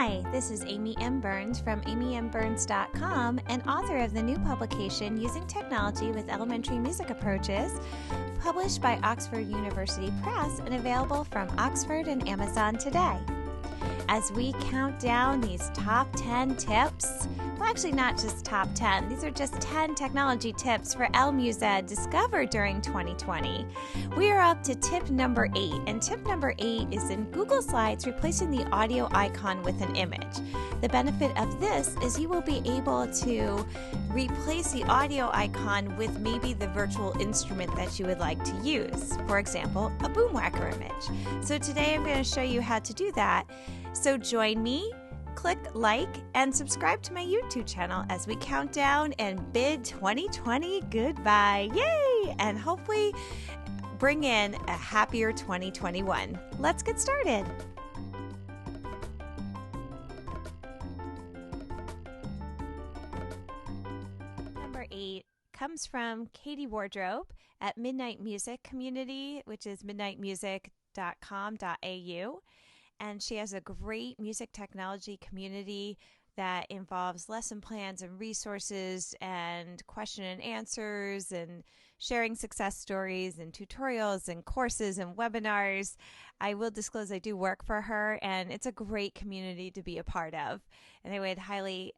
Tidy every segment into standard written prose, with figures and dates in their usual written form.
Hi, this is Amy M. Burns from amymburns.com and author of the new publication Using Technology with Elementary Music Approaches, published by Oxford University Press and available from Oxford and Amazon today. As we count down these top 10 tips, well, actually not just top 10, these are just 10 technology tips for LMUSED discovered during 2020. We are up to tip number 8, and tip number 8 is in Google Slides, replacing the audio icon with an image. The benefit of this is you will be able to replace the audio icon with maybe the virtual instrument that you would like to use. For example, a boomwhacker image. So today I'm going to show you how to do that. So join me, click like, and subscribe to my YouTube channel as we count down and bid 2020 goodbye. Yay! And hopefully bring in a happier 2021. Let's get started. Number 8 comes from Katie Wardrobe at Midnight Music Community, which is midnightmusic.com.au. And she has a great music technology community that involves lesson plans and resources and question and answers and sharing success stories and tutorials and courses and webinars. I will disclose I do work for her, and it's a great community to be a part of. And I would highly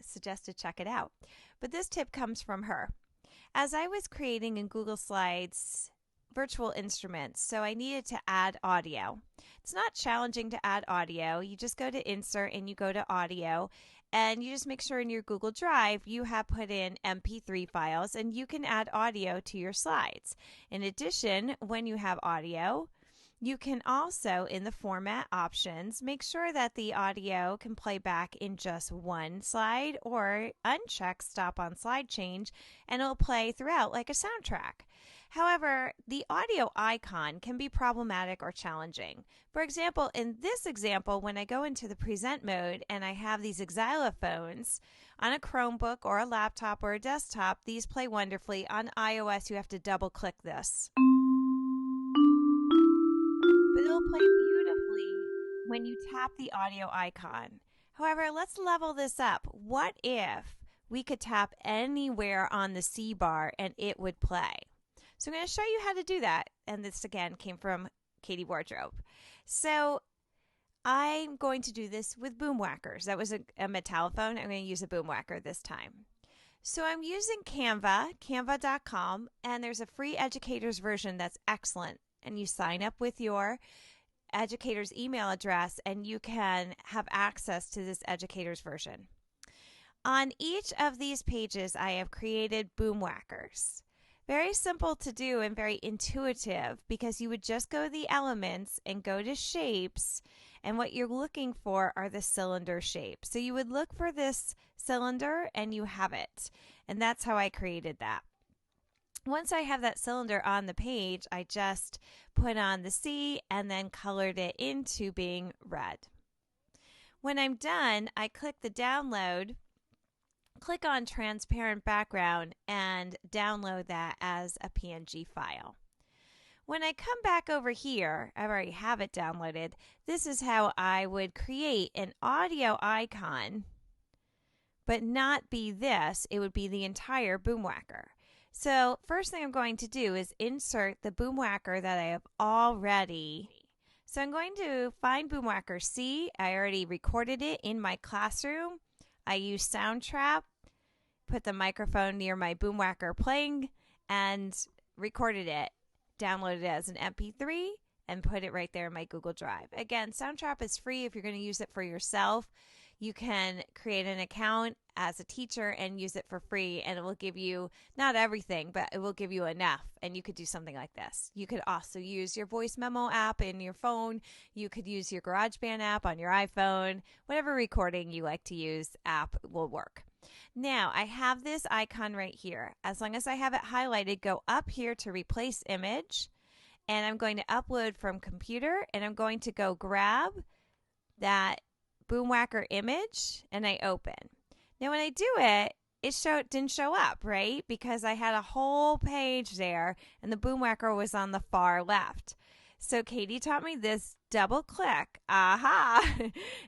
suggest to check it out. But this tip comes from her. As I was creating in Google Slides virtual instruments, so I needed to add audio. It's not challenging to add audio. You just go to Insert and you go to Audio, and you just make sure in your Google Drive you have put in MP3 files, and you can add audio to your slides. In addition, when you have audio, you can also, in the format options, make sure that the audio can play back in just one slide, or uncheck Stop on Slide Change, and it'll play throughout like a soundtrack. However, the audio icon can be problematic or challenging. For example, in this example, when I go into the present mode and I have these xylophones on a Chromebook or a laptop or a desktop, these play wonderfully. On iOS, you have to double click this. But it'll play beautifully when you tap the audio icon. However, let's level this up. What if we could tap anywhere on the C bar and it would play? So I'm going to show you how to do that. And this, again, came from Katie Wardrobe. So I'm going to do this with boomwhackers. That was a metallophone. I'm going to use a boomwhacker this time. So I'm using Canva, canva.com, and there's a free educator's version that's excellent. And you sign up with your educator's email address, and you can have access to this educator's version. On each of these pages, I have created boomwhackers. Very simple to do and very intuitive, because you would just go to the elements and go to shapes, and what you're looking for are the cylinder shapes. So you would look for this cylinder and you have it, and that's how I created that. Once I have that cylinder on the page, I just put on the C and then colored it into being red. When I'm done, I click the download, click on transparent background, and download that as a PNG file. When I come back over here, I already have it downloaded. This is how I would create an audio icon, but not be this. It would be the entire boomwhacker. So first thing I'm going to do is insert the boomwhacker that I have already. So I'm going to find boomwhacker C. I already recorded it in my classroom. I use Soundtrap, put the microphone near my boomwhacker playing, and recorded it, downloaded it as an MP3, and put it right there in my Google Drive. Again, Soundtrap is free if you're going to use it for yourself. You can create an account as a teacher and use it for free, and it will give you not everything, but it will give you enough, and you could do something like this. You could also use your voice memo app in your phone. You could use your GarageBand app on your iPhone. Whatever recording you like to use app will work. Now, I have this icon right here. As long as I have it highlighted, go up here to replace image, and I'm going to upload from computer, and I'm going to go grab that boomwhacker image, and I open. Now when I do it, it didn't show up, right? Because I had a whole page there and the boomwhacker was on the far left. So Katie taught me this double click. Aha!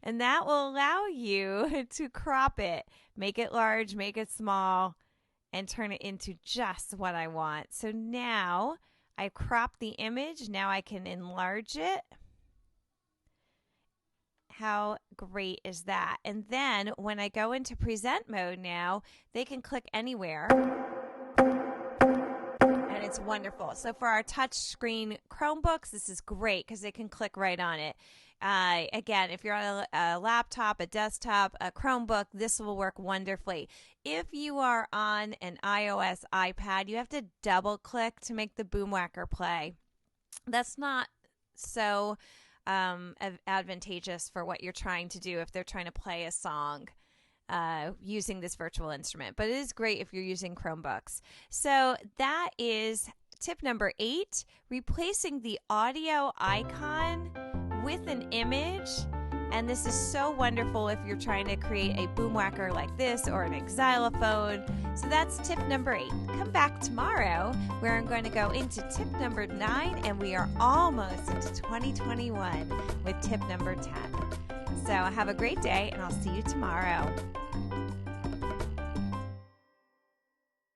And that will allow you to crop it, make it large, make it small, and turn it into just what I want. So now I crop the image. Now I can enlarge it. How great is that? And then when I go into present mode now, they can click anywhere. And it's wonderful. So for our touch screen Chromebooks, this is great because they can click right on it. Again, if you're on a laptop, a desktop, a Chromebook, this will work wonderfully. If you are on an iOS iPad, you have to double click to make the Boomwhacker play. That's not so advantageous for what you're trying to do if they're trying to play a song using this virtual instrument. But it is great if you're using Chromebooks. So that is tip number 8, replacing the audio icon with an image. And this is so wonderful if you're trying to create a boomwhacker like this or an xylophone. So that's tip number 8. Come back tomorrow where I'm going to go into tip number 9, and we are almost into 2021 with tip number 10. So have a great day, and I'll see you tomorrow.